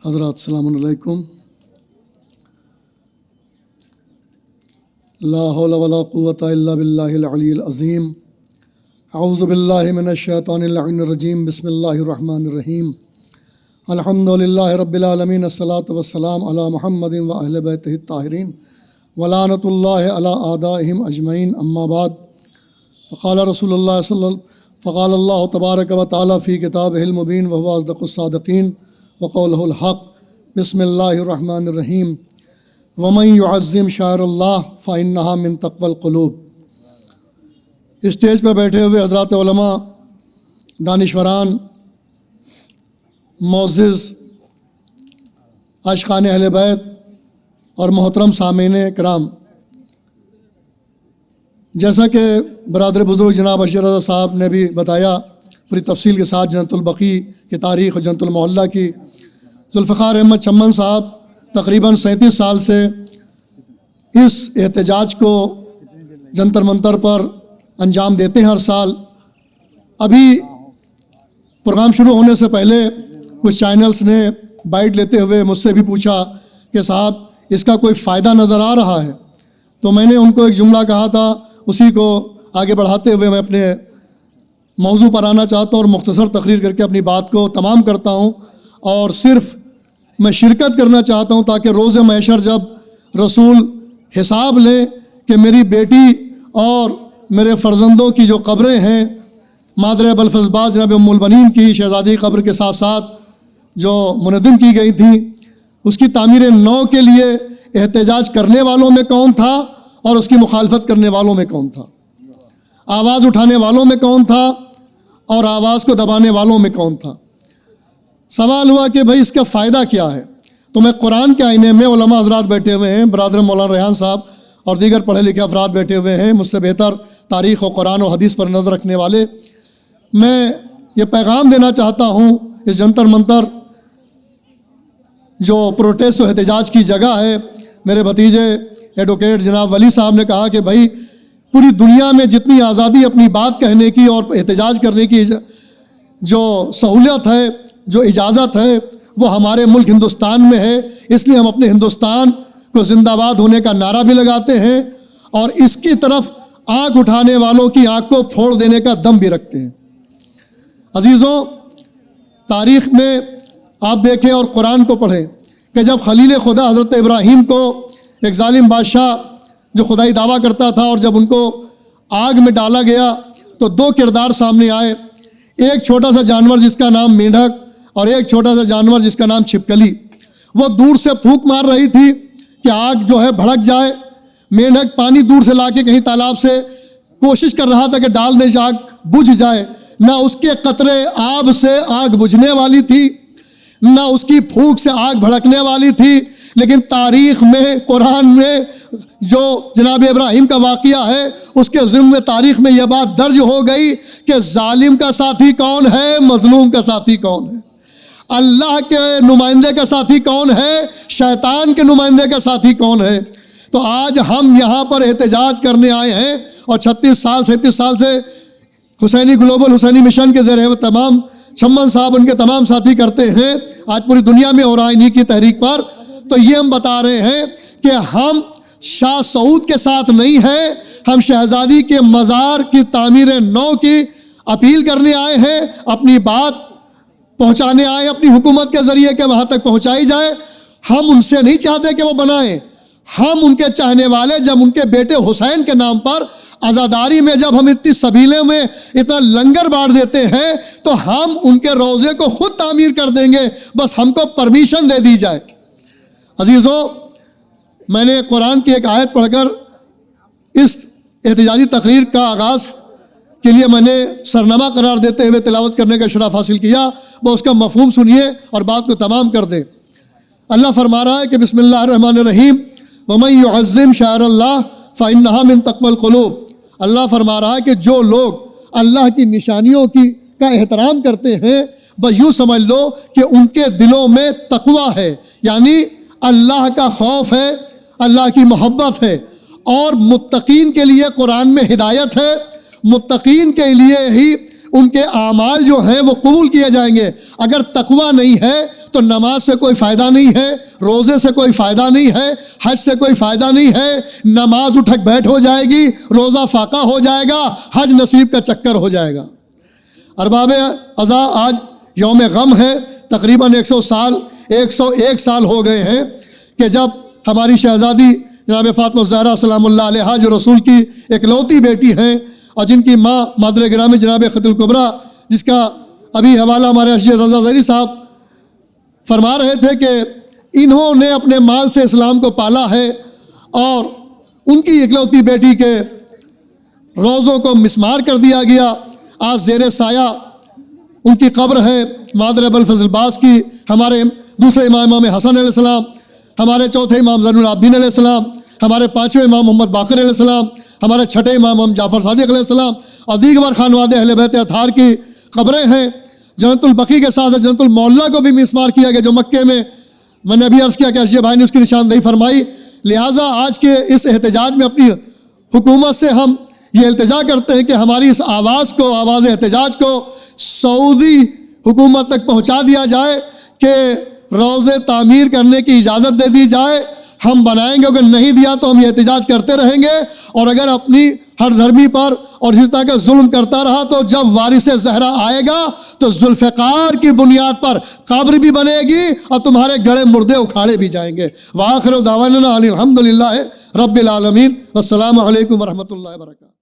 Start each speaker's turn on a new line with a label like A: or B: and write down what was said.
A: حضرات السلام علیکم۔ لا حول ولا قوة الا باللہ العلی العظیم۔ اعوذ باللہ من الشیطان اللعین الرجیم۔ بسم اللہ الرحمن الرحیم۔ الحمد للہ رب العالمین، الصلاۃ والسلام علی محمد و اہل بیتہ الطاہرین ولعنۃ اللہ علی اعدائہم اجمعین، اما بعد۔ فقال رسول اللہ فقال اللہ تبارک و تعالی فی کتابہ المبین وهو اصدق الصادقین وقولہ الحق۔ بسم اللہ الرحمن الرحیم۔ ومن يعظم شعائر اللہ فإنها من تقوى القلوب۔ اسٹیج پہ بیٹھے ہوئے حضرات علماء، دانشوران، معزز عاشقان اہل بیت اور محترم سامعین کرام، جیسا کہ برادر بزرگ جناب اشرف رضا صاحب نے بھی بتایا پوری تفصیل کے ساتھ، جنت البقیع کی تاریخ اور جنت المحلہ کی، ذوالفقار احمد چمن صاحب تقریباً 37 سال سے اس احتجاج کو جنتر منتر پر انجام دیتے ہیں ہر سال۔ ابھی پروگرام شروع ہونے سے پہلے کچھ چینلز نے بائٹ لیتے ہوئے مجھ سے بھی پوچھا کہ صاحب اس کا کوئی فائدہ نظر آ رہا ہے، تو میں نے ان کو ایک جملہ کہا تھا، اسی کو آگے بڑھاتے ہوئے میں اپنے موضوع پر آنا چاہتا ہوں اور مختصر تقریر کر کے اپنی بات کو تمام کرتا ہوں۔ اور صرف میں شرکت کرنا چاہتا ہوں تاکہ روز محشر جب رسول حساب لیں کہ میری بیٹی اور میرے فرزندوں کی جو قبریں ہیں، مادر ابوالفضل جناب ام البنین کی شہزادی قبر کے ساتھ ساتھ جو منہدم کی گئی تھیں، اس کی تعمیر نو کے لیے احتجاج کرنے والوں میں کون تھا اور اس کی مخالفت کرنے والوں میں کون تھا، آواز اٹھانے والوں میں کون تھا اور آواز کو دبانے والوں میں کون تھا۔ سوال ہوا کہ بھائی اس کا فائدہ کیا ہے، تو میں قرآن کے آئینے میں علماء حضرات بیٹھے ہوئے ہیں، برادر مولانا ریحان صاحب اور دیگر پڑھے لکھے افراد بیٹھے ہوئے ہیں، مجھ سے بہتر تاریخ و قرآن و حدیث پر نظر رکھنے والے۔ میں یہ پیغام دینا چاہتا ہوں، اس جنتر منتر جو پروٹیسٹ و احتجاج کی جگہ ہے، میرے بھتیجے ایڈوکیٹ جناب ولی صاحب نے کہا کہ بھائی پوری دنیا میں جتنی آزادی اپنی بات کہنے کی اور احتجاج کرنے کی جو سہولت ہے، جو اجازت ہے، وہ ہمارے ملک ہندوستان میں ہے، اس لیے ہم اپنے ہندوستان کو زندہ باد ہونے کا نعرہ بھی لگاتے ہیں اور اس کی طرف آنکھ اٹھانے والوں کی آنکھ کو پھوڑ دینے کا دم بھی رکھتے ہیں۔ عزیزوں، تاریخ میں آپ دیکھیں اور قرآن کو پڑھیں کہ جب خلیل خدا حضرت ابراہیم کو ایک ظالم بادشاہ جو خدائی دعویٰ کرتا تھا، اور جب ان کو آگ میں ڈالا گیا تو دو کردار سامنے آئے، ایک چھوٹا سا جانور جس کا نام مینڈھک اور ایک چھوٹا سا جانور جس کا نام چھپکلی۔ وہ دور سے پھونک مار رہی تھی کہ آگ جو ہے بھڑک جائے، مینڈھک پانی دور سے لا کے کہیں تالاب سے کوشش کر رہا تھا کہ ڈال دے آگ بجھ جائے، نہ اس کے قطرے آب سے آگ بجھنے والی تھی، نہ اس کی پھونک سے آگ بھڑکنے والی تھی۔ لیکن تاریخ میں، قرآن میں جو جناب ابراہیم کا واقعہ ہے، اس کے ضمن میں تاریخ میں یہ بات درج ہو گئی کہ ظالم کا ساتھی کون ہے، مظلوم کا ساتھی کون ہے، اللہ کے نمائندے کا ساتھی کون ہے، شیطان کے نمائندے کا ساتھی کون ہے۔ تو آج ہم یہاں پر احتجاج کرنے آئے ہیں اور 37 سال سے حسینی گلوبل حسینی مشن کے زیر تمام چمن صاحب ان کے تمام ساتھی کرتے ہیں، آج پوری دنیا میں ہو رہا ہے انہی کی تحریک پر۔ تو یہ ہم بتا رہے ہیں کہ ہم شاہ سعود کے ساتھ نہیں ہیں، ہم شہزادی کے مزار کی تعمیر نو کی اپیل کرنے آئے ہیں، اپنی بات پہنچانے آئے اپنی حکومت کے ذریعے کہ وہاں تک پہنچائی جائے۔ ہم ان سے نہیں چاہتے کہ وہ بنائیں، ہم ان کے چاہنے والے، جب ان کے بیٹے حسین کے نام پر عزاداری میں جب ہم اتنی سبیلے میں اتنا لنگر بانٹ دیتے ہیں تو ہم ان کے روضے کو خود تعمیر کر دیں گے، بس ہم کو پرمیشن دے دی جائے۔ عزیزوں، میں نے قرآن کی ایک آیت پڑھ کر اس احتجاجی تقریر کا آغاز کے لیے میں نے سرنامہ قرار دیتے ہوئے تلاوت کرنے کا شرف حاصل کیا، وہ اس کا مفہوم سنیے اور بات کو تمام کر دیں۔ اللہ فرما رہا ہے کہ بسم اللہ الرحمن الرحیم، وَمَن يُعَظِّمْ شَعَائِرَ اللَّهِ فَإِنَّهَا مِن تَقْوَى الْقُلُوبِ۔ اللہ فرما رہا ہے کہ جو لوگ اللہ کی نشانیوں کا احترام کرتے ہیں، بس یوں سمجھ لو کہ ان کے دلوں میں تقویٰ ہے، یعنی اللہ کا خوف ہے، اللہ کی محبت ہے۔ اور متقین کے لیے قرآن میں ہدایت ہے، متقین کے لیے ہی ان کے اعمال جو ہیں وہ قبول کیے جائیں گے۔ اگر تقویٰ نہیں ہے تو نماز سے کوئی فائدہ نہیں ہے، روزے سے کوئی فائدہ نہیں ہے، حج سے کوئی فائدہ نہیں ہے۔ نماز اٹھک بیٹھ ہو جائے گی، روزہ فاقہ ہو جائے گا، حج نصیب کا چکر ہو جائے گا۔ ارباب عزا، آج یوم غم ہے، تقریباً 101 سال ہو گئے ہیں کہ جب ہماری شہزادی جناب فاطمہ الزہرا سلام اللہ علیہا، جو رسول کی اکلوتی بیٹی ہیں اور جن کی ماں مادر گرامی جناب خدیجہ الکبریٰ، جس کا ابھی حوالہ ہمارے ارشد رضا زہری صاحب فرما رہے تھے کہ انہوں نے اپنے مال سے اسلام کو پالا ہے، اور ان کی اکلوتی بیٹی کے روزوں کو مسمار کر دیا گیا۔ آج زیر سایہ ان کی قبر ہے مادر ابوالفضل عباس کی، ہمارے دوسرے امام حسن علیہ السلام، ہمارے چوتھے امام زین العابدین علیہ السلام، ہمارے پانچویں امام محمد باقر علیہ السلام، ہمارے چھٹے امام جعفر صادق علیہ السلام، اور دیگر خانواد اہل بیت اطہار کی قبریں ہیں۔ جنت البقیع کے ساتھ جنت المعلیٰ کو بھی مسمار کیا گیا، جو مکے میں نے ابھی عرض کیا کہ اشیاء بھائی نے اس کی نشاندہی فرمائی۔ لہٰذا آج کے اس احتجاج میں اپنی حکومت سے ہم یہ التجا کرتے ہیں کہ ہماری اس آواز کو، آواز احتجاج کو سعودی حکومت تک پہنچا دیا جائے کہ روزے تعمیر کرنے کی اجازت دے دی جائے۔ ہم بنائیں گے، اگر نہیں دیا تو ہم یہ احتجاج کرتے رہیں گے، اور اگر اپنی ہر دھرمی پر اور اس طرح کا ظلم کرتا رہا تو جب وارث زہرا آئے گا تو ذوالفقار کی بنیاد پر قبر بھی بنے گی اور تمہارے گڑے مردے اکھاڑے بھی جائیں گے۔ وآخر دعوانا الحمدللہ رب العالمین، والسلام علیکم ورحمۃ اللہ وبرکاتہ۔